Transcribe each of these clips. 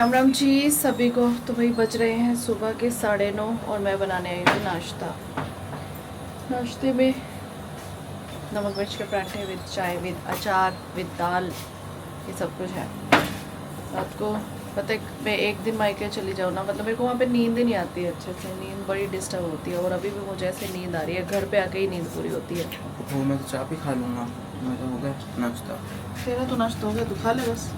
राम राम जी सभी को। तो भाई बज रहे हैं सुबह के 9:30 और मैं बनाने आई हूँ नाश्ता। नाश्ते में नमक मिर्च के पराठे विद चाय विद अचार विद दाल, ये सब कुछ है। रात को पता है मैं एक दिन मायके चली जाऊँ ना, मतलब मेरे को वहाँ पे नींद ही नहीं आती है अच्छे से, नींद बड़ी डिस्टर्ब होती है। और अभी भी मुझे ऐसे नींद आ रही है, घर पे आके ही नींद पूरी होती है। वो मैं तो चाय भी खा लूँगा, मेरा हो गया नाश्ता। तेरा तो नाश्ता हो गया, तू खा ले बस।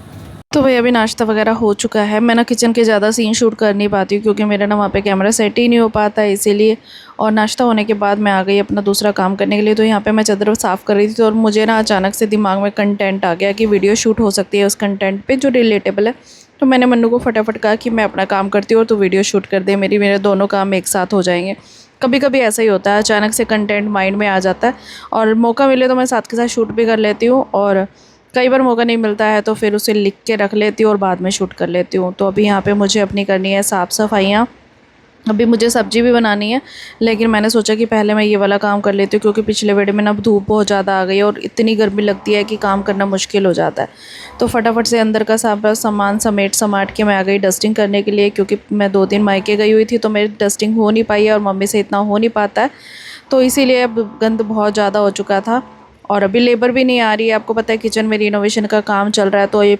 तो भाई अभी नाश्ता वगैरह हो चुका है। मैं ना किचन के ज़्यादा सीन शूट कर नहीं पाती हूँ क्योंकि मेरा ना वहाँ पे कैमरा सेट ही नहीं हो पाता है, इसीलिए। और नाश्ता होने के बाद मैं आ गई अपना दूसरा काम करने के लिए। तो यहाँ पे मैं चादर साफ़ कर रही थी, तो और मुझे ना अचानक से दिमाग में कंटेंट आ गया कि वीडियो शूट हो सकती है उस कंटेंट पे जो रिलेटेबल है। तो मैंने मन्नू को फटाफट कहा कि मैं अपना काम करती हूँ और तू वीडियो शूट कर दे, मेरे दोनों काम एक साथ हो जाएंगे। कभी कभी ऐसा ही होता है, अचानक से कंटेंट माइंड में आ जाता है और मौका मिले तो मैं साथ के साथ शूट भी कर लेती हूँ, और कई बार मौका नहीं मिलता है तो फिर उसे लिख के रख लेती हूँ और बाद में शूट कर लेती हूँ। तो अभी यहाँ पे मुझे अपनी करनी है साफ़ सफाइयाँ। अभी मुझे सब्ज़ी भी बनानी है, लेकिन मैंने सोचा कि पहले मैं ये वाला काम कर लेती हूँ क्योंकि पिछले वीडियो में ना धूप बहुत ज़्यादा आ गई और इतनी गर्मी लगती है कि काम करना मुश्किल हो जाता है। तो फटाफट से अंदर का सारा सामान समाट के मैं आ गई डस्टिंग करने के लिए, क्योंकि मैं 2 दिन मायके गई हुई थी तो मेरी डस्टिंग हो नहीं पाई है और मम्मी से इतना हो नहीं पाता है। तो इसीलिए अब गंद बहुत ज़्यादा हो चुका था और अभी लेबर भी नहीं आ रही है। आपको पता है किचन में रिनोवेशन का काम चल रहा है, तो ये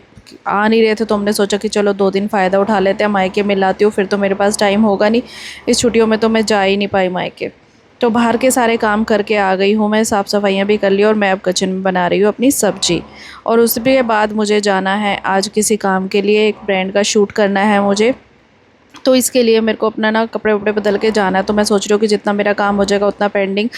आ नहीं रहे थे, तो हमने सोचा कि चलो 2 दिन फ़ायदा उठा लेते हैं, मायके में लाती हूँ, फिर तो मेरे पास टाइम होगा नहीं। इस छुट्टियों में तो मैं जा ही नहीं पाई मायके। तो बाहर के सारे काम करके आ गई हूँ मैं, साफ़ सफाइयाँ भी कर ली और मैं अब किचन में बना रही हूँ अपनी सब्ज़ी। और उसके बाद मुझे जाना है आज किसी काम के लिए, एक ब्रांड का शूट करना है मुझे। तो इसके लिए मेरे को अपना ना कपड़े वपड़े बदल के जाना है। तो मैं सोच रही हूँ कि जितना मेरा काम हो जाएगा उतना पेंडिंग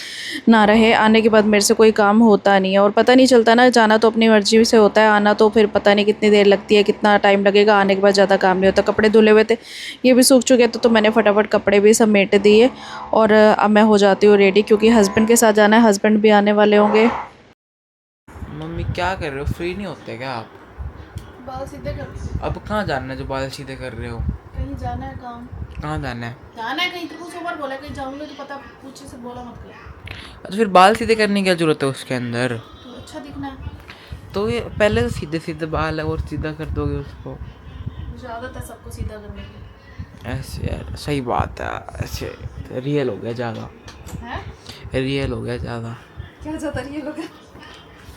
ना रहे। आने के बाद मेरे से कोई काम होता नहीं है और पता नहीं चलता ना, जाना तो अपनी मर्ज़ी से होता है, आना तो फिर पता नहीं कितनी देर लगती है, कितना टाइम लगेगा। आने के बाद ज़्यादा काम नहीं होता। कपड़े धुले हुए थे, ये भी सूख चुके थे, तो मैंने फटाफट कपड़े भी समेट दिए और अब मैं हो जाती हूँ रेडी, क्योंकि हस्बैंड के साथ जाना है, हस्बैंड भी आने वाले होंगे। मम्मी क्या कर रहे हो, फ्री नहीं होते क्या आप? बाल सीधे कर। अब कहाँ जाना है जो बाल सीधे कर रहे हो? कहीं जाना है काम। कहाँ जाना है? जाना है कहीं, तो कुछ बार बोला कहीं जाऊंगी तो पता पूछे से बोला मत कर। अच्छा, फिर बाल सीधे करने की क्या जरूरत है उसके अंदर? तो अच्छा दिखना है। तो ये पहले तो सीधे सीधे बाल है और सीधा कर दोगे उसको? मुझे आदत है सबको सीधा करने की। ऐसे यार, सही बात है। ऐसे रियल हो गया ज़्यादा, है रियल हो गया ज़्यादा। क्या ज्यादा ये लोग।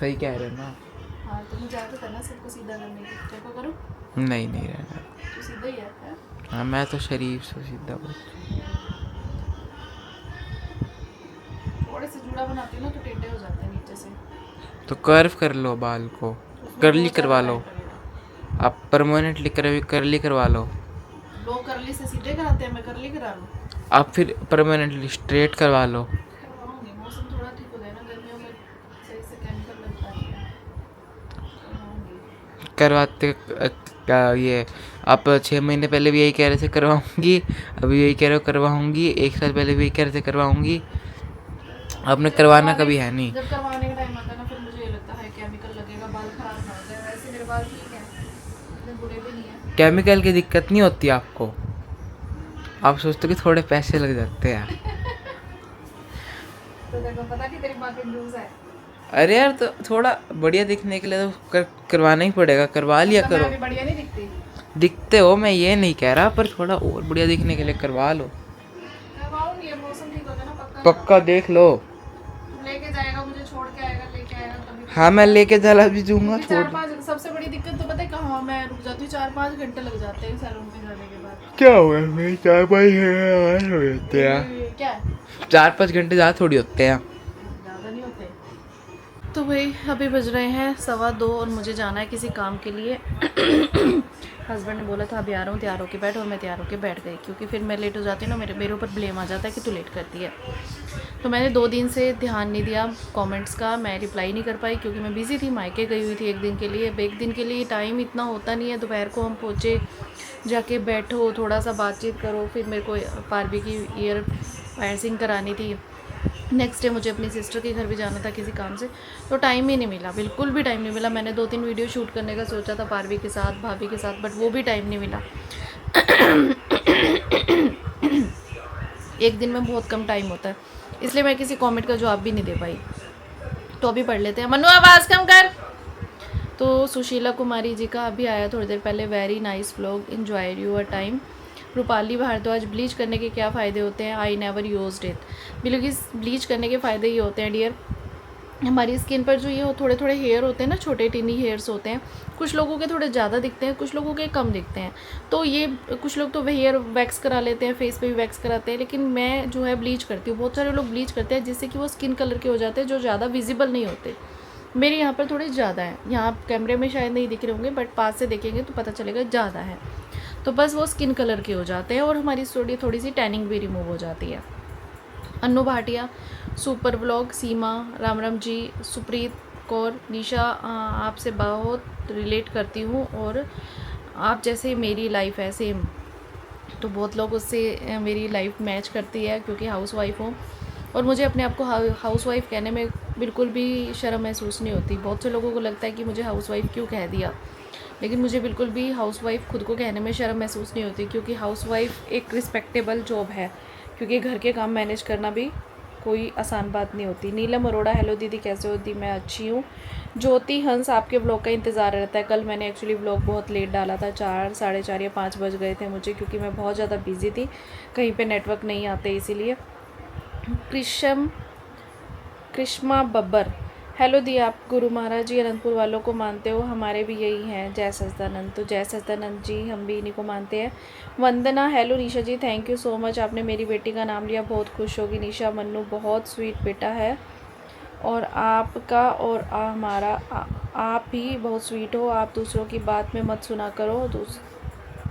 सही कह रहे हो ना? हाँ तो मुझे आदत है ना सबको सीधा करने की, क्या को करूँ? नहीं नहीं रहना। तो सीधा ही है? हाँ, मैं तो शरीफ से सीधा बस। थोड़े से जुड़ा बनाती हूँ ना तो टेढ़े हो जाते हैं नीचे से। तो कर्व कर लो बाल को, उसमें कर्ली बहुत ज़्यादा करवा लो। टाइम लगेगा। आप परमानेंटली कर्ली करवा लो। लोग करली से सीधे कराते हैं, मैं करली करा लूँ? आप फिर परमानेंटली स्ट्रेट करवा लो। करवाऊँगी, मौसम थोड़ा ठीक हो जाए ना, गर्मियों में सही से केमिकल लगता नहीं है। करवाऊँगी। करवाते क्या ये, आप 6 महीने पहले भी यही कह रहे थे करवाऊंगी, अभी यही कह रहे हो करवाऊंगी, 1 साल पहले भी यही कह रहे थे करवाऊंगी। आपने करवाना कभी है नहीं। जब करवाने का टाइम आता है ना, फिर मुझे ये लगता है केमिकल लगेगा, बाल खराब ना हो जाए। वैसे मेरे बाल ठीक हैं, इतने बुरे भी नहीं है। केमिकल की दिक्कत नहीं होती आपको, आप सोचते हो कि थोड़े पैसे लग जाते हैं। तो देखो पता नहीं तेरी माँ कंजूस है। अरे यार, तो थोड़ा बढ़िया दिखने के लिए तो करवाना ही पड़ेगा, करवा लिया मतलब करो। मैं अभी बढ़िया नहीं दिखती? दिखते हो, मैं ये नहीं कह रहा, पर थोड़ा और बढ़िया दिखने के लिए करवा लो। करवाऊंगी, अब मौसम ठीक हो जाए ना पक्का। पक्का देख लो। लेके जाएगा मुझे, छोड़ के आएगा, लेके आएगा तभी तो हाँ, मैं लेके चला भी दूंगा, क्योंकि छोड़। 4-5 सबसे बड़ी दिक्कत तो पता है कहाँ मैं रुक जाती हूँ, 4-5 घंटे लग जाते हैं सैलून में जाने के बाद। क्या हुआ, मेरे 4-5 हो जाते हैं। क्या है? 4-5 घंटे ज़्यादा थोड़ी होते हैं। ज़्यादा नहीं होते। तो भाई अभी बज रहे हैं 2:15 और मुझे जाना है किसी काम के लिए। हस्बैंड ने बोला था अभी आ रहा हूँ, तैयार होके बैठ, और मैं तैयार होके बैठ गई, क्योंकि फिर मैं लेट हो जाती हूँ ना, मेरे ऊपर ब्लेम आ जाता है कि तू लेट करती है। तो मैंने 2 दिन से ध्यान नहीं दिया कमेंट्स का, मैं रिप्लाई नहीं कर पाई क्योंकि मैं बिज़ी थी, मायके गई हुई थी 1 दिन के लिए। अब 1 दिन के लिए टाइम इतना होता नहीं है, दोपहर को हम पहुँचे, जाके बैठो, थोड़ा सा बातचीत करो, फिर मेरे को पारवी की ईयर वायरसिंग करानी थी। नेक्स्ट डे मुझे अपनी सिस्टर के घर भी जाना था किसी काम से, तो टाइम ही नहीं मिला, बिल्कुल भी टाइम नहीं मिला। मैंने 2-3 वीडियो शूट करने का सोचा था पारवी के साथ, भाभी के साथ, बट वो भी टाइम नहीं मिला। एक दिन में बहुत कम टाइम होता है, इसलिए मैं किसी कमेंट का जवाब भी नहीं दे पाई। तो अभी पढ़ लेते हैं। मनु आवाज़ कम कर। तो सुशीला कुमारी जी का अभी आया थोड़ी देर पहले, very nice vlog, enjoyed your time. Rupali Bhardwaj, bleach करने के क्या फ़ायदे होते हैं? I never used it. Bleach करने के फ़ायदे ये होते हैं डियर, हमारी स्किन पर जो ये थोड़े थोड़े हेयर होते हैं ना, छोटे टिनी हेयर्स होते हैं, कुछ लोगों के थोड़े ज़्यादा दिखते हैं, कुछ लोगों के कम दिखते हैं। तो ये कुछ लोग तो हेयर वैक्स करा लेते हैं, फेस पे भी वैक्स कराते हैं, लेकिन मैं जो है ब्लीच करती हूँ। बहुत सारे लोग ब्लीच करते हैं जिससे कि वो स्किन कलर के हो जाते हैं, जो ज़्यादा विजिबल नहीं होते। मेरे यहाँ पर थोड़े ज़्यादा है, यहाँ कैमरे में शायद नहीं दिख रहे होंगे, बट पास से देखेंगे तो पता चलेगा ज़्यादा है। तो बस वो स्किन कलर के हो जाते हैं और हमारी थोड़ी सी टैनिंग भी रिमूव हो जाती है। अन्नू भाटिया, सुपर व्लॉग, सीमा, राम राम जी, सुप्रीत कौर, निशा, आपसे बहुत रिलेट करती हूँ और आप जैसे मेरी लाइफ है सेम। तो बहुत लोग उससे मेरी लाइफ मैच करती है क्योंकि हाउस वाइफ हूँ और मुझे अपने आप को हाउस वाइफ कहने में बिल्कुल भी शर्म महसूस नहीं होती। बहुत से लोगों को लगता है कि मुझे हाउस वाइफ क्यों कह दिया, लेकिन मुझे बिल्कुल भी हाउस वाइफ खुद को कहने में शर्म महसूस नहीं होती, क्योंकि हाउस वाइफ एक रिस्पेक्टेबल जॉब है, क्योंकि घर के काम मैनेज करना भी कोई आसान बात नहीं होती। नीलम अरोड़ा, हेलो दीदी कैसे हो? दी मैं अच्छी हूँ। ज्योति हंस, आपके व्लॉग का इंतज़ार रहता है। कल मैंने एक्चुअली व्लॉग बहुत लेट डाला था, 4, साढ़े 4 या 5 बज गए थे मुझे, क्योंकि मैं बहुत ज़्यादा बिजी थी, कहीं पे नेटवर्क नहीं आते इसीलिए। कृष्मा बब्बर, हेलो दी, आप गुरु महाराज जी अनंतपुर वालों को मानते हो? हमारे भी यही हैं, जय सच्चिदानंद। तो जय सच्चिदानंद जी, हम भी इन्हीं को मानते हैं। Vandana, hello Nisha ji, thank you so much, आपने मेरी बेटी का नाम लिया, बहुत खुश होगी निशा। मन्नू, बहुत स्वीट बेटा है और आपका और हमारा आप ही बहुत स्वीट हो, आप दूसरों की बात में मत सुना करो,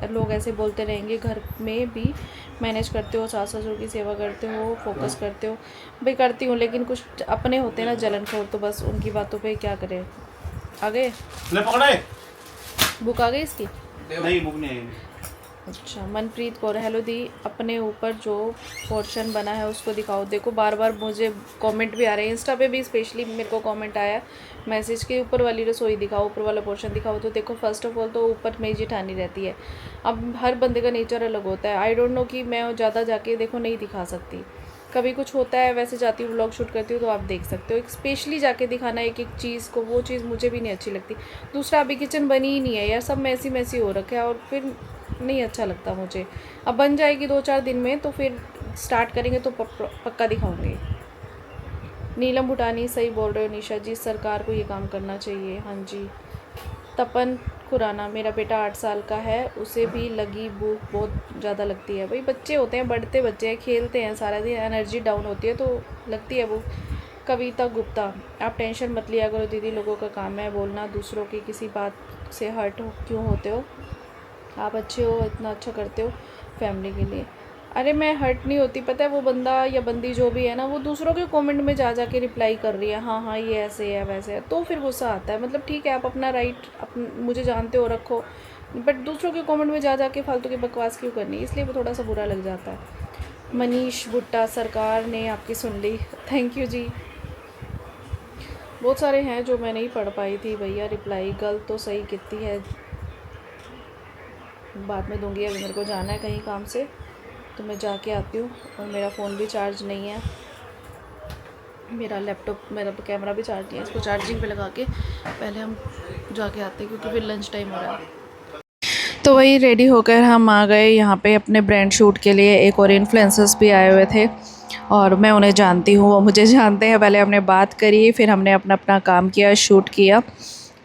लोग ऐसे बोलते रहेंगे। घर में भी मैनेज करते हो, सास ससुर की सेवा करते हो, फोकस करते हो? भाई करती हूँ, लेकिन कुछ अपने होते हैं ना जलनखोर, तो बस उनकी बातों पे क्या करें। आ गए? ले पकड़े। बुक आ गई इसकी? नहीं बुक नहीं आई। अच्छा। मनप्रीत कौर, हेलो दी, अपने ऊपर जो पोर्शन बना है उसको दिखाओ। देखो बार बार मुझे कमेंट भी आ रहे हैं, इंस्टा पे भी स्पेशली मेरे को कमेंट आया मैसेज के, ऊपर वाली रसोई दिखाओ, ऊपर वाला पोर्शन दिखाओ। तो देखो फर्स्ट ऑफ ऑल तो ऊपर मेरी जेठानी रहती है, अब हर बंदे का नेचर अलग होता है। आई डोंट नो कि मैं ज़्यादा जाके देखो नहीं दिखा सकती, कभी कुछ होता है वैसे जाती हूँ व्लॉग शूट करती हूँ तो आप देख सकते हो। एक स्पेशली जाके दिखाना एक एक चीज़ को, वो चीज़ मुझे भी नहीं अच्छी लगती। दूसरा अभी किचन बनी ही नहीं है यार, सब मैसी मैसी हो रखा है और फिर नहीं अच्छा लगता मुझे। अब बन जाएगी 2-4 दिन में तो फिर स्टार्ट करेंगे तो पक्का दिखाऊंगी। नीलम भूटानी, सही बोल रहे हो निशा जी, सरकार को ये काम करना चाहिए। हाँ जी। तपन खुराना, मेरा बेटा 8 साल का है, उसे भी लगी भूख बहुत ज़्यादा लगती है। भाई बच्चे होते हैं, बढ़ते बच्चे हैं, खेलते हैं सारा दिन, एनर्जी डाउन होती है तो लगती है भूख। कविता गुप्ता, आप टेंशन मत लिया करो दीदी, लोगों का काम है बोलना, दूसरों की किसी बात से हर्ट क्यों होते हो? आप अच्छे हो, इतना अच्छा करते हो फैमिली के लिए। अरे मैं हर्ट नहीं होती, पता है वो बंदा या बंदी जो भी है ना, वो दूसरों के कमेंट में जा के रिप्लाई कर रही है, हाँ हाँ ये ऐसे है वैसे है, तो फिर गुस्सा आता है। मतलब ठीक है आप अपना राइट मुझे जानते हो रखो, बट दूसरों के कमेंट में जा के फालतू की बकवास क्यों करनी, इसलिए वो थोड़ा सा बुरा लग जाता है। मनीष भुट्टा, सरकार ने आपकी सुन ली, थैंक यू जी। बहुत सारे हैं जो मैं नहीं पढ़ पाई थी भैया रिप्लाई, गलत तो सही कितनी है, बाद में दूंगी। अभी मेरे को जाना है कहीं काम से तो मैं जाके आती हूँ, और मेरा फ़ोन भी चार्ज नहीं है, मेरा लैपटॉप, मेरा कैमरा भी चार्ज नहीं है, इसको चार्जिंग पे लगा के पहले हम जाके आते हैं क्योंकि फिर लंच टाइम हो रहा है। तो वही रेडी होकर हम आ गए यहाँ पे अपने ब्रांड शूट के लिए। एक और इन्फ्लुएंसर्स भी आए हुए थे और मैं उन्हें जानती हूँ, वो मुझे जानते हैं। पहले हमने बात करी, फिर हमने अपना अपना काम किया, शूट किया।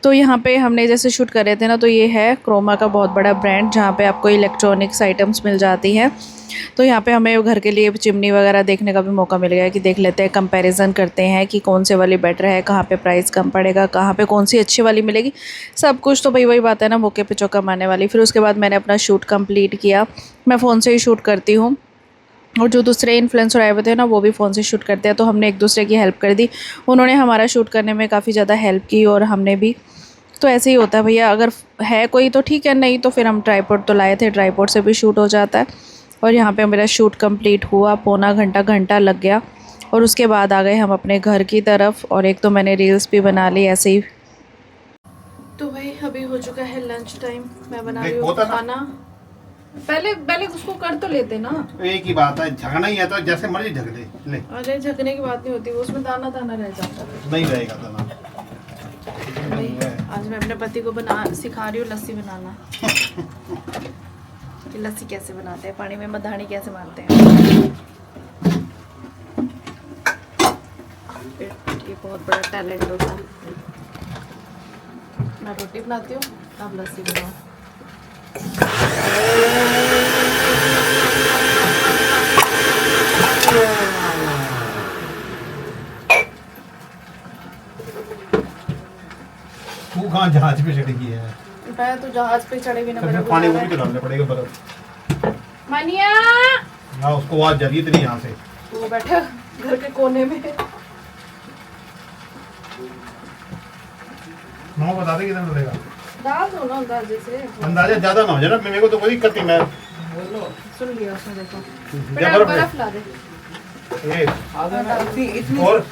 तो यहाँ पे हमने जैसे शूट कर रहे थे ना, तो ये है क्रोमा का बहुत बड़ा ब्रांड जहाँ पे आपको इलेक्ट्रॉनिक्स आइटम्स मिल जाती हैं। तो यहाँ पे हमें घर के लिए चिमनी वगैरह देखने का भी मौका मिल गया कि देख लेते हैं, कंपैरिजन करते हैं कि कौन से वाली बेटर है, कहाँ पे प्राइस कम पड़ेगा, कहाँ पे कौन सी अच्छी वाली मिलेगी, सब कुछ। तो भाई वही बात है ना, मौके पे चौका मारने वाली। फिर उसके बाद मैंने अपना शूट कंप्लीट किया। मैं फ़ोन से ही शूट करती हूँ और जो दूसरे इन्फ्लुएंसर आए हुए थे ना, वो भी फ़ोन से शूट करते हैं, तो हमने एक दूसरे की हेल्प कर दी। उन्होंने हमारा शूट करने में काफ़ी ज़्यादा हेल्प की और हमने भी। तो ऐसे ही होता है भैया, अगर है कोई तो ठीक है, नहीं तो फिर हम ट्राइपॉड तो लाए थे, ट्राइपॉड से भी शूट हो जाता है। और यहाँ पे मेरा शूट कंप्लीट हुआ, पौना घंटा लग गया। और उसके बाद आ गए हम अपने घर की तरफ, और एक तो मैंने रील्स भी बना ली ऐसे ही। तो भाई अभी हो चुका है लंच टाइम, मैं बना रही हूँ खाना। पहले उसको कर तो लेते ना, एक ही बात है, झगना ही है तो जैसे मर्जी झग ले। अरे झगने की बात नहीं होती, उसमें दाना दाना रह जाता है। नहीं रहेगा दाना। भाई आज मैं अपने पति को सिखा रही हूँ लस्सी बनाना कि लस्सी कैसे बनाते हैं, पानी में मधानी कैसे मारते हैं। ये बहुत बड़ा टैलेंट होता है। मैं रोटी बनाती हूँ, आप लस्सी बनाओ। तू कहाँ जहाज पे चढ़ी है? मैं तो जहाज पे चढ़े बिना तो पानी वो भी डालना पड़ेगा बर्फ। मानिया हाँ उसको आवाज जा रही है तेरी यहाँ से। वो बैठा घर के कोने में। माँ बता दे कितना लगेगा। डाल दो ना अंदाजे से। अंदाजा ज्यादा ना हो जाए ना, मेरे को तो कोई दिक्कत नहीं। मैं सुन लिया उसने, देखो क्या बेटा बर्फ बर्फ ला दे। ये इतनी और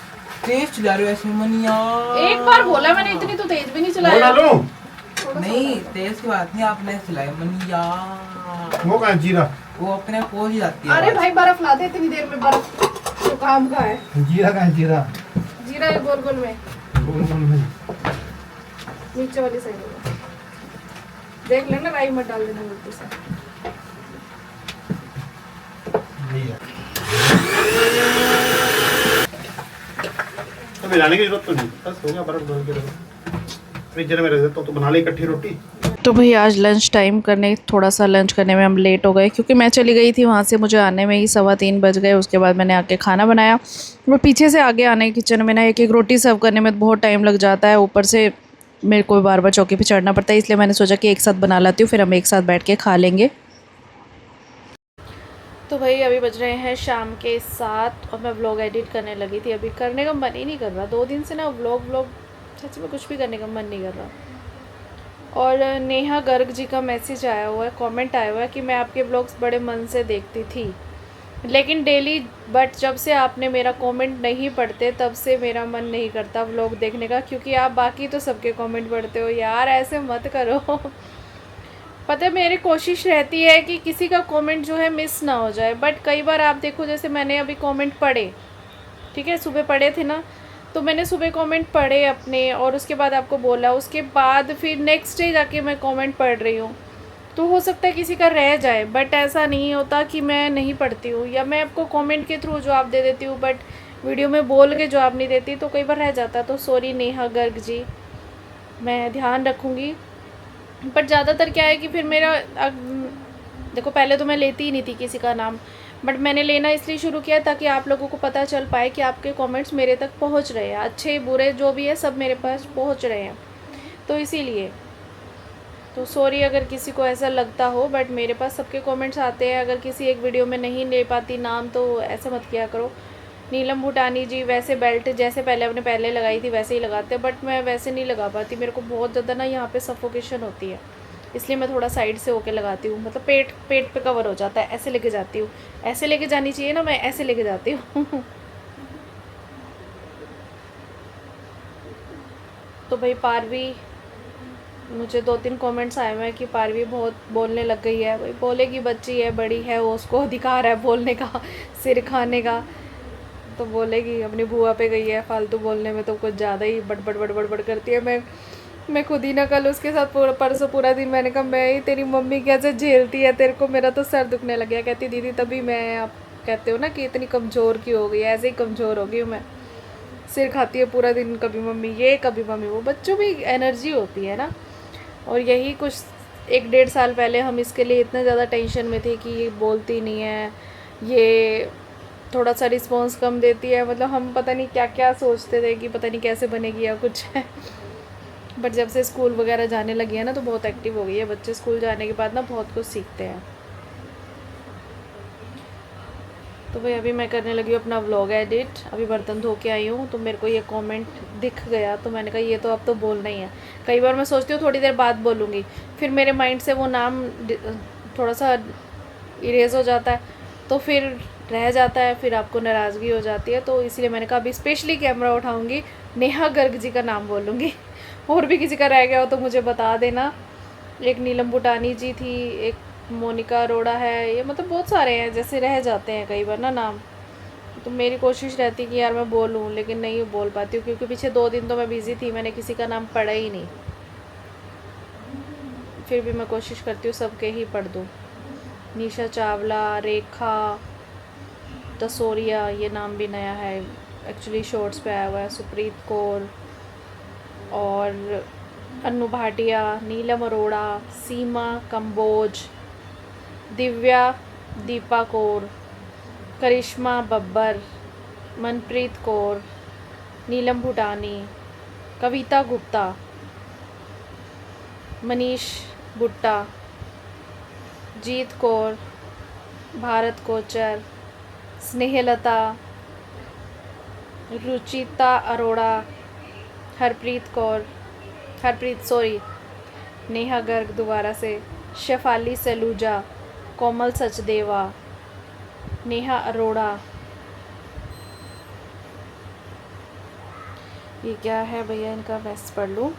तेज चला रहे हो ऐसे मनिया। एक बार बोला मैंने, इतनी तो तेज भी नहीं वो ना चलाया। लूं? नहीं तेज की बात नहीं, आपने चलाई मनिया। वो कहाँ जीरा? वो अपने पहुंच जाती है। अरे भाई बर्फ ला दे, इतनी देर में बर्फ तो काम का है। जीरा कहाँ जीरा? जीरा है गोल गोल में, गोल गोल में। नीचे वाली साइड में देख लेना, राई मत डाल देना गलती से। नहीं है तो मिलाने की जरूरत तो नहीं, बस हो गया। बर्फ डाल के रखो, फ्रिज में रख देता हूँ तो बना ले इकट्ठी रोटी। तो भाई आज लंच टाइम करने, थोड़ा सा लंच करने में हम लेट हो गए क्योंकि मैं चली गई थी वहाँ से, मुझे आने में ही 3:15 बज गए। उसके बाद मैंने आके खाना बनाया। वो पीछे से आगे आने किचन में ना एक एक रोटी सर्व करने में बहुत टाइम लग जाता है, ऊपर से मेरे को बार बार चौकी पे चढ़ना पड़ता है। इसलिए मैंने सोचा कि एक साथ बना लाती हूँ, फिर हम एक साथ बैठ के खा लेंगे। तो भाई अभी बज रहे हैं शाम के 7 और मैं व्लॉग एडिट करने लगी थी। अभी करने का मन ही नहीं कर रहा, 2 दिन से ना व्लॉग सच में कुछ भी करने का मन नहीं कर रहा। और नेहा गर्ग जी का मैसेज आया हुआ है, कमेंट आया हुआ है कि मैं आपके व्लॉग्स बड़े मन से देखती थी लेकिन डेली, बट जब से आपने मेरा कमेंट नहीं पढ़ते तब से मेरा मन नहीं करता व्लॉग देखने का, क्योंकि आप बाकी तो सबके कमेंट पढ़ते हो। यार ऐसे मत करो। पता है मेरी कोशिश रहती है कि किसी का कमेंट जो है मिस ना हो जाए, बट कई बार आप देखो जैसे मैंने अभी कमेंट पढ़े, ठीक है सुबह पढ़े थे ना, तो मैंने सुबह कमेंट पढ़े अपने और उसके बाद आपको बोला, उसके बाद फिर नेक्स्ट डे जाके मैं कमेंट पढ़ रही हूँ। तो हो सकता है किसी का रह जाए, बट ऐसा नहीं होता कि मैं नहीं पढ़ती हूँ या मैं आपको कमेंट के थ्रू जवाब दे देती हूँ, बट वीडियो में बोल के जवाब नहीं देती, तो कई बार रह जाता। तो सॉरी नेहा गर्ग जी, मैं ध्यान रखूँगी। बट ज़्यादातर क्या है कि फिर मेरा देखो पहले तो मैं लेती ही नहीं थी किसी का नाम, बट मैंने लेना इसलिए शुरू किया ताकि आप लोगों को पता चल पाए कि आपके कमेंट्स मेरे तक पहुंच रहे हैं, अच्छे बुरे जो भी है सब मेरे पास पहुंच रहे हैं, तो इसीलिए। तो सॉरी अगर किसी को ऐसा लगता हो, बट मेरे पास सबके कमेंट्स आते हैं। अगर किसी एक वीडियो में नहीं ले पाती नाम तो ऐसा मत किया करो। नीलम भूटानी जी वैसे बेल्ट जैसे पहले लगाई थी वैसे ही लगाते हैं, बट मैं वैसे नहीं लगा पाती, मेरे को बहुत ज़्यादा ना यहाँ पे सफोकेशन होती है, इसलिए मैं थोड़ा साइड से होके लगाती हूँ। मतलब पेट पे कवर हो जाता है, ऐसे लेके जाती हूँ। ऐसे लेके जानी चाहिए ना, मैं ऐसे लेके जाती हूँ। तो भाई पारवी, मुझे 2-3 कमेंट्स आए हुए हैं कि पारवी बहुत बोलने लग गई है। भाई बोलेगी, बच्ची है, बड़ी है, वो उसको अधिकार है बोलने का, सिर खाने का, तो बोलेगी। अपनी बुआ पे गई है, फालतू बोलने में तो कुछ ज़्यादा ही बड़ करती है। मैं खुद ही ना कल उसके साथ परसों पूरा दिन मैंने कहा मैं ही तेरी मम्मी कैसे झेलती है तेरे को, मेरा तो सर दुखने लग गया। कहती दीदी तभी मैं, आप कहते हो ना कि इतनी कमज़ोर की हो गई, ऐसे ही कमज़ोर हो गई हूँ मैं। सिर खाती है पूरा दिन, कभी मम्मी ये कभी मम्मी वो। बच्चों में एनर्जी होती है ना, और यही कुछ 1-1.5 साल पहले हम इसके लिए इतना ज़्यादा टेंशन में थे कि ये बोलती नहीं है, ये थोड़ा सा रिस्पॉन्स कम देती है, मतलब हम पता नहीं क्या क्या सोचते थे कि पता नहीं कैसे बनेगी या कुछ है। बट जब से स्कूल वगैरह जाने लगी है ना तो बहुत एक्टिव हो गई है। बच्चे स्कूल जाने के बाद ना बहुत कुछ सीखते हैं। तो भाई अभी मैं करने लगी हूँ अपना व्लॉग एडिट। अभी बर्तन धो के आई हूँ तो मेरे को ये कमेंट दिख गया, तो मैंने कहा ये तो अब तो बोलना ही है। कई बार मैं सोचती हूँ थोड़ी देर बाद बोलूँगी, फिर मेरे माइंड से वो नाम थोड़ा सा इरेज हो जाता है, तो फिर रह जाता है, फिर आपको नाराज़गी हो जाती है। तो इसलिए मैंने कहा अभी स्पेशली कैमरा उठाऊँगी, नेहा गर्ग जी का नाम बोलूँगी। और भी किसी का रह गया हो तो मुझे बता देना। एक नीलम भूटानी जी थी, एक मोनिका अरोड़ा है, ये मतलब बहुत सारे हैं, जैसे रह जाते हैं कई बार ना नाम, तो मेरी कोशिश रहती कि यार मैं बोलूँ, लेकिन नहीं बोल पाती हूँ क्योंकि पीछे 2 दिन तो मैं बिज़ी थी, मैंने किसी का नाम पढ़ा ही नहीं। फिर भी मैं कोशिश करती हूँ सबके ही पढ़ दूँ। निशा चावला, रेखा तसोरिया, ये नाम भी नया है, एक्चुअली शॉर्ट्स पे आया हुआ है। सुप्रीत कौर और अनु भाटिया, नीलम अरोड़ा, सीमा कंबोज, दिव्या, दीपा कौर, करिश्मा बब्बर, मनप्रीत कौर, नीलम भूटानी, कविता गुप्ता, मनीष गुट्टा, जीत कौर, भारत कोचर, स्नेहलता, रुचिता अरोड़ा, नेहा गर्ग दोबारा से, शेफाली सलूजा, कोमल सचदेवा, नेहा अरोड़ा, ये क्या है भैया, इनका मैसेज पढ़ लूँ।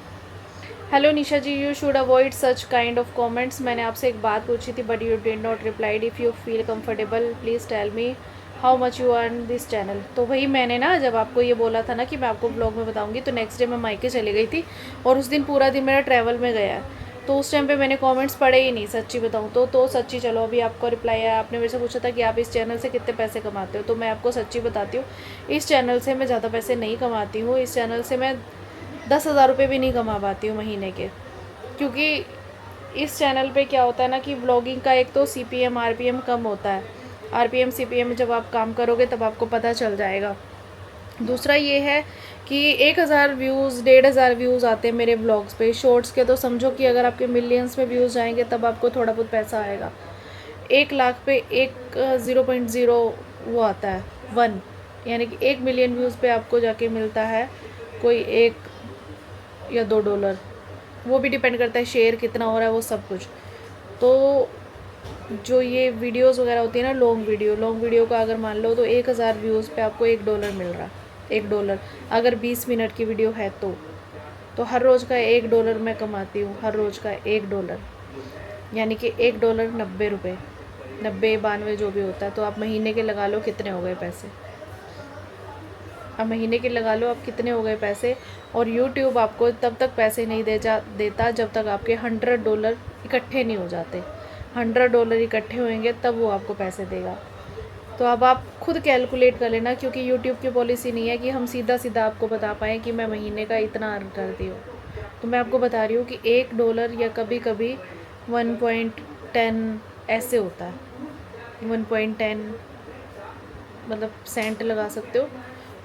Hello Nisha ji, you should avoid such kind of comments. मैंने आपसे एक बात पूछी थी but you did not replied. If you feel comfortable please tell me how much you earn this channel. तो वही मैंने ना जब आपको ये बोला था ना कि मैं आपको ब्लॉग में बताऊंगी, तो नेक्स्ट डे मैं मायके चली गई थी और उस दिन पूरा दिन मेरा ट्रैवल में गया है, तो उस टाइम पे मैंने कमेंट्स पढ़े ही नहीं, सच्ची बताऊँ तो सच्ची। चलो अभी आपको रिप्लाई आया, आपने मेरे से पूछा था कि आप इस चैनल से कितने पैसे कमाते हो, तो मैं आपको सच्ची बताती हूँ, इस चैनल से मैं ज़्यादा पैसे नहीं कमाती हूँ। इस चैनल से मैं 10,000 रुपये भी नहीं कमा पाती हूँ महीने के, क्योंकि इस चैनल पे क्या होता है ना कि व्लॉगिंग का एक तो CPM RPM कम होता है। RPM CPM जब आप काम करोगे तब आपको पता चल जाएगा। दूसरा ये है कि 1,000 व्यूज़ 1,500 व्यूज़ आते हैं मेरे ब्लॉग्स पे। शॉर्ट्स के तो समझो कि अगर आपके मिलियंस में व्यूज़ जाएंगे तब आपको थोड़ा बहुत पैसा आएगा। 1 लाख पे 0.0 वो आता है 1, यानी कि 1 मिलियन व्यूज़ पे आपको जाके मिलता है कोई 1 या $2। वो भी डिपेंड करता है शेयर कितना हो रहा है, वो सब कुछ। तो जो ये वीडियोस वगैरह होती है ना, लॉन्ग वीडियो का अगर मान लो तो 1,000 व्यूज़ पे आपको $1 मिल रहा है। $1 अगर 20 मिनट की वीडियो है तो हर रोज़ का $1 मैं कमाती हूँ, हर रोज़ का $1, यानी कि $1 90 रुपये, 90-92 जो भी होता है। तो आप महीने के लगा लो कितने हो गए पैसे, अब महीने के लगा लो आप कितने हो गए पैसे। और यूट्यूब आपको तब तक पैसे नहीं देता जब तक आपके $100 इकट्ठे नहीं हो जाते। $100 इकट्ठे होंगे तब वो आपको पैसे देगा। तो अब आप खुद कैलकुलेट कर लेना, क्योंकि यूट्यूब की पॉलिसी नहीं है कि हम सीधा सीधा आपको बता पाएँ कि मैं महीने का इतना अर्न करती हूँ। तो मैं आपको बता रही हूँ कि $1 या कभी कभी 1.10 ऐसे होता है, 1.10 मतलब सेंट लगा सकते हो।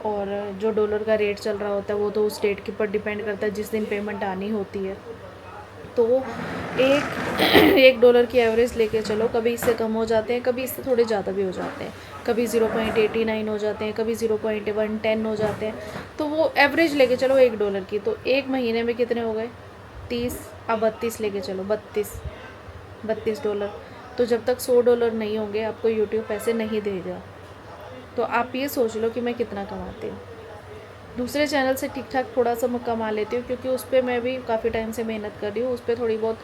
और जो डॉलर का रेट चल रहा होता है वो तो उस डेट के ऊपर डिपेंड करता है जिस दिन पेमेंट आनी होती है। तो $1 की एवरेज लेके चलो, कभी इससे कम हो जाते हैं, कभी इससे थोड़े ज़्यादा भी हो जाते हैं, कभी 0.89 हो जाते हैं, कभी 0.110 हो जाते हैं। तो वो एवरेज लेके चलो $1 की, तो एक महीने में कितने हो गए 30, अब 32 लेके चलो, $32। तो जब तक $100 नहीं होंगे आपको यूट्यूब पैसे नहीं देगा। तो आप ये सोच लो कि मैं कितना कमाती हूँ। दूसरे चैनल से ठीक ठाक थोड़ा सा मैं कमा लेती हूँ, क्योंकि उस पर मैं भी काफ़ी टाइम से मेहनत कर रही हूँ। उस पर थोड़ी बहुत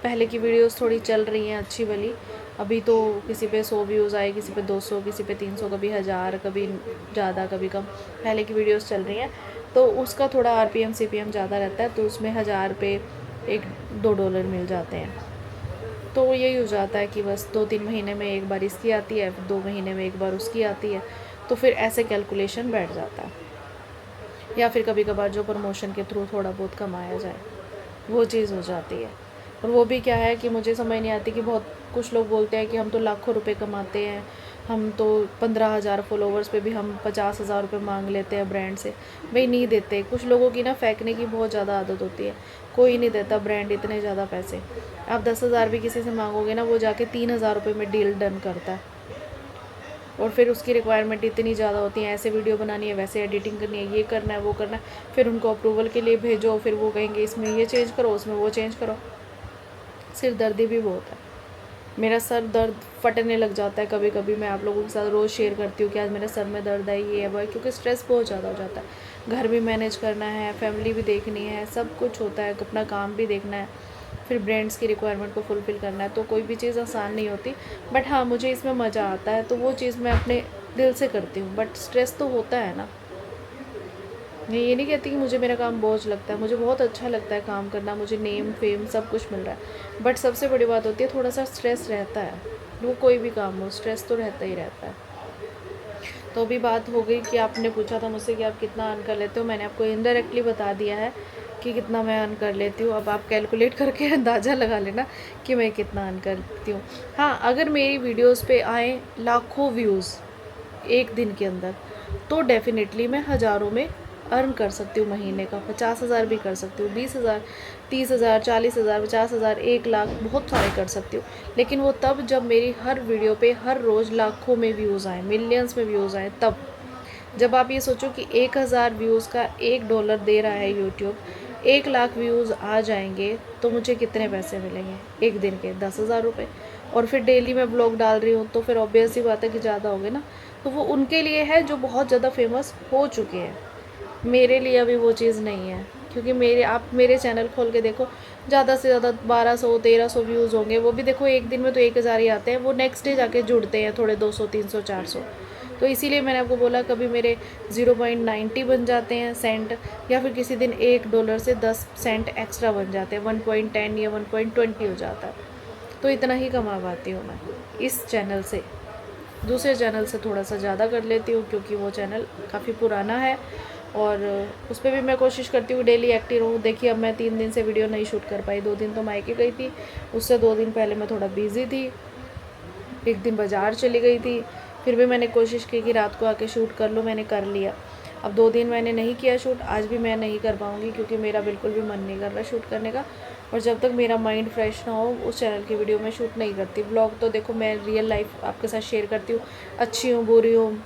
पहले की वीडियोस थोड़ी चल रही हैं अच्छी भली। अभी तो किसी पे 100 व्यूज़ आए, किसी पे 200, किसी पे 300, कभी 1000, कभी ज़्यादा कभी कम, पहले की वीडियोस चल रही हैं। तो उसका थोड़ा RPM CPM ज़्यादा रहता है, तो उसमें 1000 पे $1-2 मिल जाते हैं। तो यही हो जाता है कि बस 2-3 महीने में एक बार इसकी आती है, 2 महीने में एक बार उसकी आती है, तो फिर ऐसे कैलकुलेशन बैठ जाता है। या फिर कभी कभार जो प्रमोशन के थ्रू थोड़ा बहुत कमाया जाए वो चीज़ हो जाती है। और वो भी क्या है कि मुझे समझ नहीं आती कि बहुत कुछ लोग बोलते हैं कि हम तो लाखों रुपए कमाते हैं, हम तो 15,000 फॉलोवर्स पे भी हम 50,000 रुपये मांग लेते हैं ब्रांड से। भाई नहीं देते, कुछ लोगों की ना फेंकने की बहुत ज़्यादा आदत होती है, कोई नहीं देता ब्रांड इतने ज़्यादा पैसे। आप 10,000 भी किसी से मांगोगे ना, वो जाके 3,000 रुपये में डील डन करता है। और फिर उसकी रिक्वायरमेंट इतनी ज़्यादा होती है, ऐसे वीडियो बनानी है, वैसे एडिटिंग करनी है, ये करना है, वो करना है, फिर उनको अप्रूवल के लिए भेजो, फिर वो कहेंगे इसमें ये चेंज करो, उसमें वो चेंज करो। सिर दर्दी भी बहुत है, मेरा सर दर्द फटने लग जाता है कभी कभी। मैं आप लोगों के साथ रोज़ शेयर करती हूँ कि आज मेरे सर में दर्द है, ये है वो है, क्योंकि स्ट्रेस बहुत ज़्यादा हो जाता है। घर भी मैनेज करना है, फैमिली भी देखनी है, सब कुछ होता है, अपना काम भी देखना है। फिर ब्रांड्स की रिक्वायरमेंट को फुलफ़िल करना है, तो कोई भी चीज़ आसान नहीं होती। बट हाँ, मुझे इसमें मज़ा आता है, तो वो चीज़ मैं अपने दिल से करती हूँ। बट स्ट्रेस तो होता है ना, मैं ये नहीं कहती कि मुझे मेरा काम बोझ लगता है, मुझे बहुत अच्छा लगता है काम करना, मुझे नेम फेम सब कुछ मिल रहा है। बट सबसे बड़ी बात होती है थोड़ा सा स्ट्रेस रहता है, वो कोई भी काम हो स्ट्रेस तो रहता ही रहता है। तो अभी बात हो गई कि आपने पूछा था मुझसे कि आप कितना अर्न कर लेते हो, मैंने आपको इनडायरेक्टली बता दिया है कि कितना मैं अर्न कर लेती हूँ। अब आप कैलकुलेट करके अंदाज़ा लगा लेना कि मैं कितना अर्न करती हूँ। हाँ, अगर मेरी वीडियोस पे आए लाखों व्यूज़ एक दिन के अंदर, तो डेफ़िनेटली मैं हज़ारों में अर्न कर सकती हूँ महीने का। 50,000 भी कर सकती हूँ, 20,000, 30,000, 40,000, 50,000, 1 लाख, बहुत सारे कर सकती हूँ। लेकिन वो तब जब मेरी हर वीडियो पे हर रोज़ लाखों में व्यूज़ आएँ, मिलियंस में व्यूज़ आएँ तब। जब आप ये सोचो कि 1,000 व्यूज़ का $1 दे रहा है यूट्यूब, 1 लाख व्यूज़ आ जाएंगे तो मुझे कितने पैसे मिलेंगे एक दिन के? 10,000 रुपये। और फिर डेली मैं ब्लॉग डाल रही हूँ तो फिर ऑब्वियस सी बात है कि ज़्यादा होंगे ना। तो वो उनके लिए है जो बहुत ज़्यादा फेमस हो चुके हैं, मेरे लिए अभी वो चीज़ नहीं है। क्योंकि आप मेरे चैनल खोल के देखो, ज़्यादा से ज़्यादा 1200 1300 व्यूज़ होंगे, वो भी देखो एक दिन में तो 1,000 ही आते हैं, वो नेक्स्ट डे जाके जुड़ते हैं थोड़े 200 300 400। तो इसीलिए मैंने आपको बोला कभी मेरे 0.90 बन जाते हैं सेंट, या फिर किसी दिन $1 से 10 सेंट एक्स्ट्रा बन जाते हैं, 1.10 या 1.20 हो जाता है। तो इतना ही कमा पाती हूँ मैं इस चैनल से। दूसरे चैनल से थोड़ा सा ज़्यादा कर लेती हूँ क्योंकि वो चैनल काफ़ी पुराना है और उस पर भी मैं कोशिश करती हूँ डेली एक्टिव रहूँ। देखिए अब मैं 3 दिन से वीडियो नहीं शूट कर पाई, 2 दिन तो मायके गई थी, उससे 2 दिन पहले मैं थोड़ा बिज़ी थी, एक दिन बाज़ार चली गई थी। फिर भी मैंने कोशिश की कि रात को आके शूट कर लूँ, मैंने कर लिया। अब 2 दिन मैंने नहीं किया शूट, आज भी मैं नहीं कर पाऊँगी क्योंकि मेरा बिल्कुल भी मन नहीं कर रहा शूट करने का। और जब तक मेरा माइंड फ्रेश ना हो उस चैनल की वीडियो मैं शूट नहीं करती। व्लॉग तो देखो मैं रियल लाइफ आपके साथ शेयर करती हूँ, अच्छी हूँ, बुरी हूँ,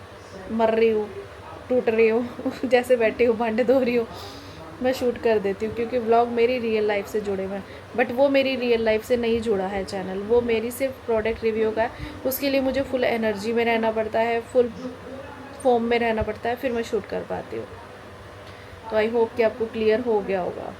मर रही हूँ, टूट रही हूँ जैसे बैठी हूँ, भांडे धो रही हूँ, मैं शूट कर देती हूँ क्योंकि व्लॉग मेरी रियल लाइफ से जुड़े हुए हैं। बट वो मेरी रियल लाइफ से नहीं जुड़ा है चैनल, वो मेरी सिर्फ प्रोडक्ट रिव्यू का है। उसके लिए मुझे फुल एनर्जी में रहना पड़ता है, फुल फॉर्म में रहना पड़ता है, फिर मैं शूट कर पाती हूँ। तो आई होप कि आपको क्लियर हो गया होगा।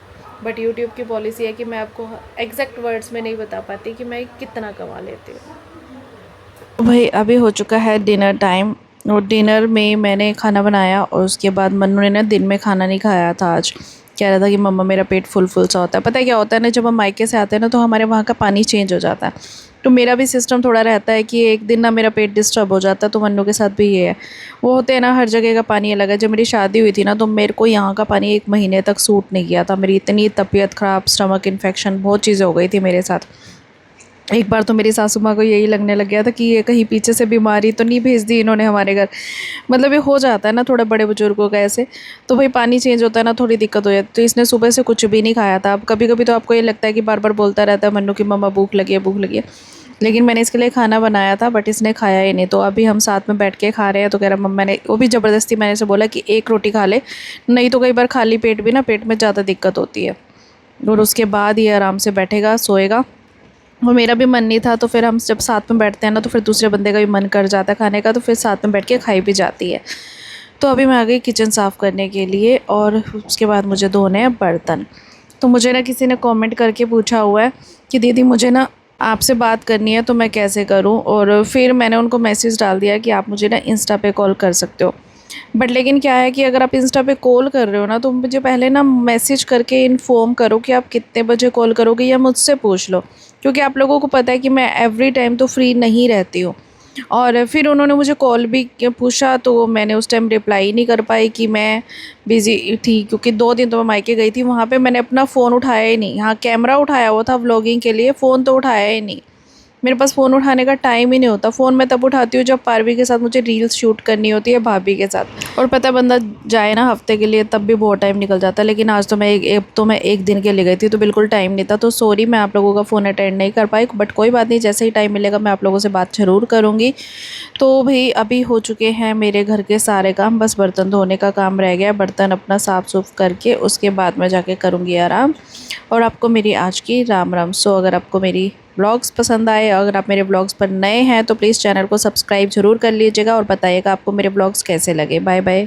बट यूट्यूब की पॉलिसी है कि मैं आपको एग्जैक्ट वर्ड्स में नहीं बता पाती कि मैं कितना कमा लेती हूँ। भाई अभी हो चुका है डिनर टाइम, और डिनर में मैंने खाना बनाया और उसके बाद मन्नू ने ना दिन में खाना नहीं खाया था आज। कह रहा था कि मम्मा मेरा पेट फुल सा होता है। पता है क्या होता है ना, जब हम मायके से आते हैं ना तो हमारे वहाँ का पानी चेंज हो जाता है। तो मेरा भी सिस्टम थोड़ा रहता है कि एक दिन ना मेरा पेट डिस्टर्ब हो जाता है, तो मन्नू के साथ भी ये है। वो होते हैं ना, हर जगह का पानी अलग है। जब मेरी शादी हुई थी ना तो मेरे को यहाँ का पानी 1 महीने तक सूट नहीं किया था। मेरी इतनी तबीयत ख़राब, स्टमक इन्फेक्शन, बहुत चीज़ें हो गई थी मेरे साथ। एक बार तो मेरी सासू माँ को यही लगने लग गया था कि ये कहीं पीछे से बीमारी तो नहीं भेज दी इन्होंने हमारे घर। मतलब ये हो जाता है ना थोड़ा बड़े बुजुर्गों का ऐसे। तो भाई पानी चेंज होता है ना, थोड़ी दिक्कत हो जाती। तो इसने सुबह से कुछ भी नहीं खाया था। अब कभी कभी तो आपको ये लगता है कि बार बार बोलता रहता है मन्नू की मम्मा भूख लगी है, भूख लगी है। लेकिन मैंने इसके लिए खाना बनाया था बट इसने खाया ही नहीं। तो अभी हम साथ में बैठ के खा रहे हैं। तो कह रहा मम्मा ने, वो भी ज़बरदस्ती मैंने से बोला कि 1 रोटी खा ले, नहीं तो कई बार खाली पेट भी ना पेट में ज़्यादा दिक्कत होती है। और उसके बाद ये आराम से बैठेगा, सोएगा। और मेरा भी मन नहीं था, तो फिर हम जब साथ में बैठते हैं ना तो फिर दूसरे बंदे का भी मन कर जाता है खाने का, तो फिर साथ में बैठ के खाई भी जाती है। तो अभी मैं आ गई किचन साफ़ करने के लिए और उसके बाद मुझे धोने हैं बर्तन। तो मुझे ना किसी ने कमेंट करके पूछा हुआ है कि दीदी मुझे ना आपसे बात करनी है तो मैं कैसे करूं, और फिर मैंने उनको मैसेज डाल दिया कि आप मुझे ना इंस्टा पे कॉल कर सकते हो। बट लेकिन क्या है कि अगर आप इंस्टा पे कॉल कर रहे हो ना तो मुझे पहले ना मैसेज करके इन्फॉर्म करो कि आप कितने बजे कॉल करोगे, या मुझसे पूछ लो, क्योंकि आप लोगों को पता है कि मैं एवरी टाइम तो फ्री नहीं रहती हूँ। और फिर उन्होंने मुझे कॉल भी पूछा तो मैंने उस टाइम रिप्लाई नहीं कर पाई कि मैं बिज़ी थी, क्योंकि 2 दिन तो मैं मायके गई थी। वहाँ पे मैंने अपना फ़ोन उठाया ही नहीं। हाँ, कैमरा उठाया हुआ था व्लॉगिंग के लिए, फ़ोन तो उठाया ही नहीं। मेरे पास फ़ोन उठाने का टाइम ही नहीं होता। फ़ोन मैं तब उठाती हूँ जब पारवी के साथ मुझे रील्स शूट करनी होती है, भाभी के साथ। और पता है बंदा जाए ना हफ्ते के लिए तब भी बहुत टाइम निकल जाता है। लेकिन आज तो मैं एक दिन के लिए गई थी तो बिल्कुल टाइम नहीं था। तो सॉरी मैं आप लोगों का फ़ोन अटेंड नहीं कर पाई, बट कोई बात नहीं, जैसे ही टाइम मिलेगा मैं आप लोगों से बात ज़रूर करूँगी। तो भाई अभी हो चुके हैं मेरे घर के सारे काम, बस बर्तन धोने का काम रह गया। बर्तन अपना साफ़ सुफ करके उसके बाद मैं जाके करूँगी आराम। और आपको मेरी आज की राम राम। सो अगर आपको मेरी व्लॉग्स पसंद आए, अगर आप मेरे व्लॉग्स पर नए हैं तो प्लीज़ चैनल को सब्सक्राइब ज़रूर कर लीजिएगा और बताइएगा आपको मेरे व्लॉग्स कैसे लगे। Bye bye.